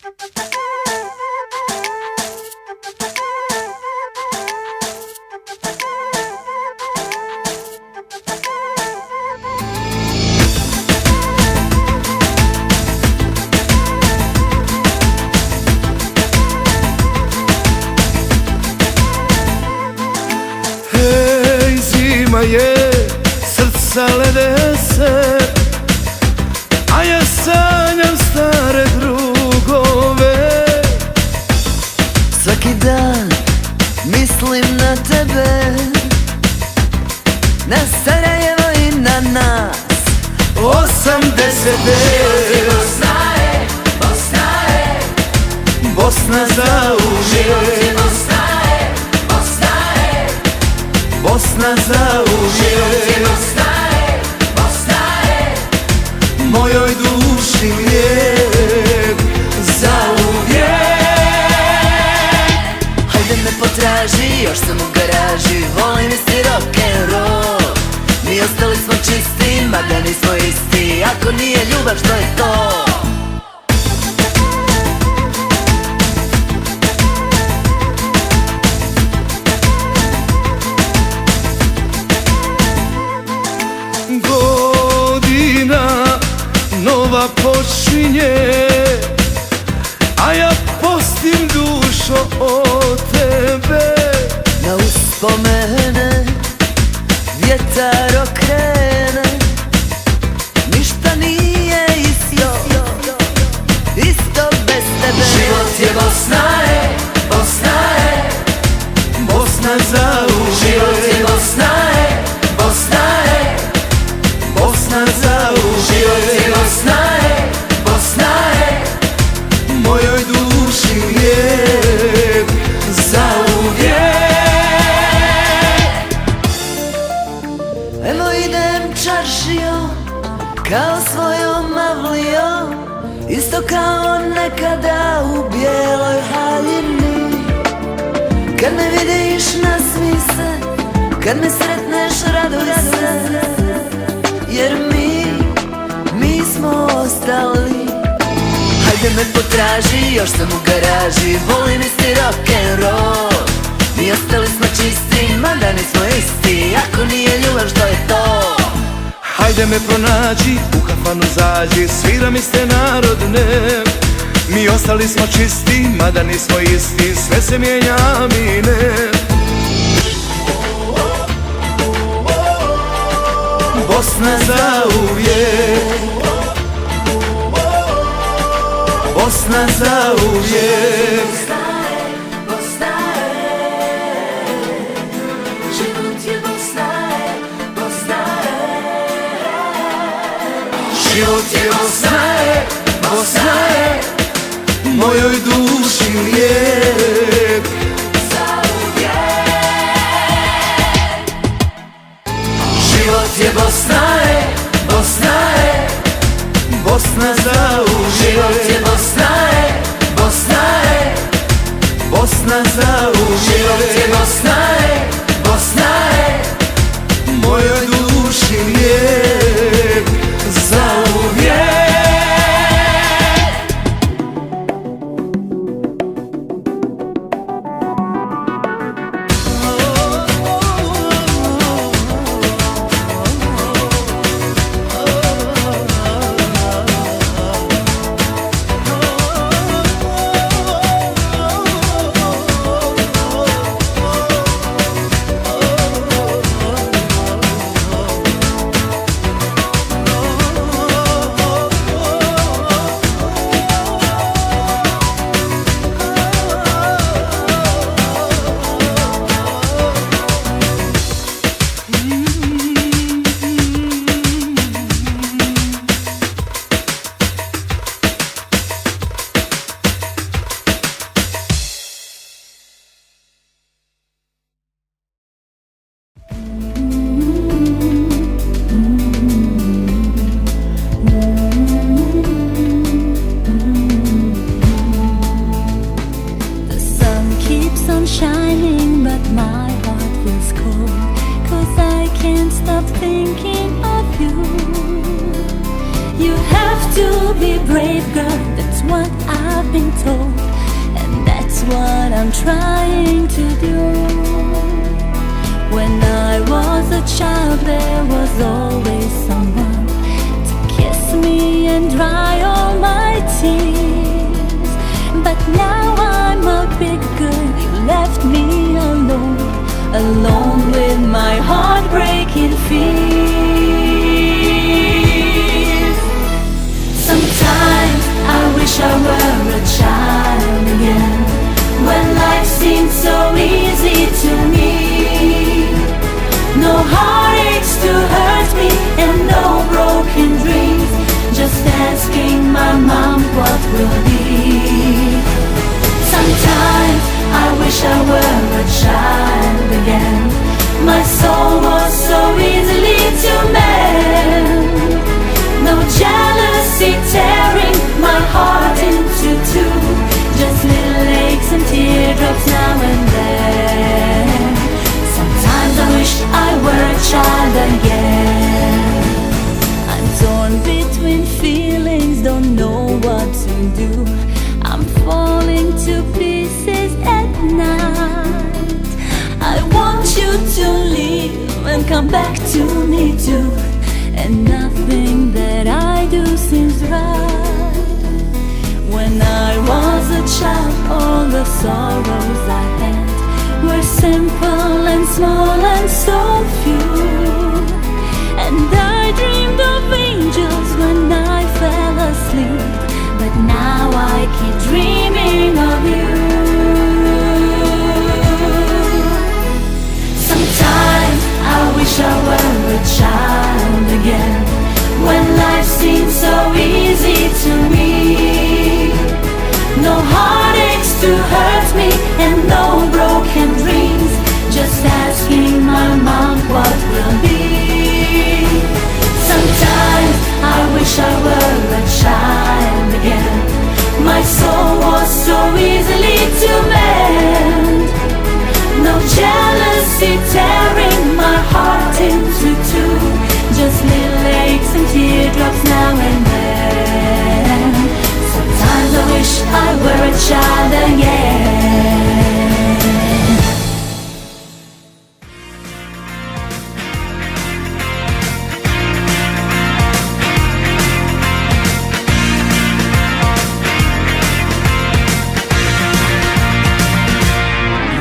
Hej, zima je, srca lede se, a ja sanjam stare drugove. Svaki dan mislim na tebe, na Sarajevo i na nas 80. Bosna zauvijek, Bosna zauvijek, mojoj duši lijek, zauvijek. Hajde me potraži, još sam u garaži, volim isti rock'n'roll. Mi ostali smo čisti, mada nismo isti, ako nije ljubav što je to? Godina nova počinje, a ja postim dušo od tebe. Na uspomene vjetar okrene, ništa nije isto, isto bez tebe. Život je Bosna, Bosna, Bosna zauvijek. Život je Bosna, Bosna, Bosna zauvijek. Život je Bosna, Bosna, mojoj duši lijek, zauvijek. Evo idem čaršijom, kao svojom avlijom, isto kao nekada u bijeloj haljini. Kad me vidiš nasmij se, kad me sretneš raduj se, jer mi smo ostali. Hajde me potraži, još sam u garaži, volim isti rock'n'roll. Mi ostali smo čisti, mada nismo isti, ako nije ljubav što je to? Hajde me pronađi, u kafanu zađi, sviram iste narodne. Mi ostali smo čisti, mada nismo isti, sve se mijenja, mi ne. Bosna zauvijek, Bosna zauvijek. Život je Bosna, Bosna, mojoj duši lijek, zauvijek. Život je Bosna, Bosna, Bosna zauvijek. Život je Bosna, Bosna, Bosna zauvijek. Život je Bosna, Bosna, mojoj duši lijek, zauvijek. to be brave, girl, that's what I've been told, and that's what I'm trying to do. When I was a child, there was always someone to kiss me and dry all my tears. But now I'm a big girl, you left me alone, alone with my heartbreaking fears. Sometimes I wish I were a child again, when life seemed so easy to me. No heartaches to hurt me and no broken dreams, just asking my mom what will be. Sometimes I wish I were a child again, my soul was so easily to mend. No jealousy tearing my heart into two, just little aches and teardrops now and then. Sometimes I wish I were a child again. I'm torn between feelings, don't know what to do. I'm falling to pieces at night. I want you to leave and come back to me too, and nothing that I do seems right. When I was a child, all the sorrows I had were simple and small and so few, and I dreamed of angels when I fell asleep, but now I keep dreaming of you. Sometimes I wish I were a child again, when life seemed so easy to me. No heartaches to hurt me and no broken dreams, just asking my mom what will be. Sometimes I wish I were a child again, my soul was so easily to mend. No jealousy tearing my heart into two, just little aches and teardrops now and then. Sometimes I wish I were a child again.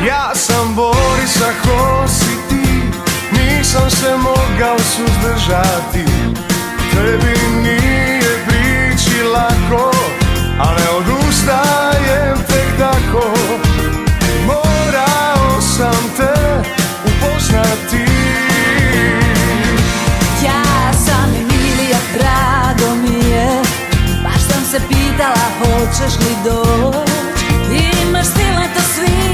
Ja sam Boris, ako si ti, nisam se mogao suzdržati. Tebi nije prići lako, a ne odustajem tek tako. Morao sam te upoznati. Ja sam Emilija, drago mi je, baš sam se pitala hoćeš li doć. Imaš sile to svi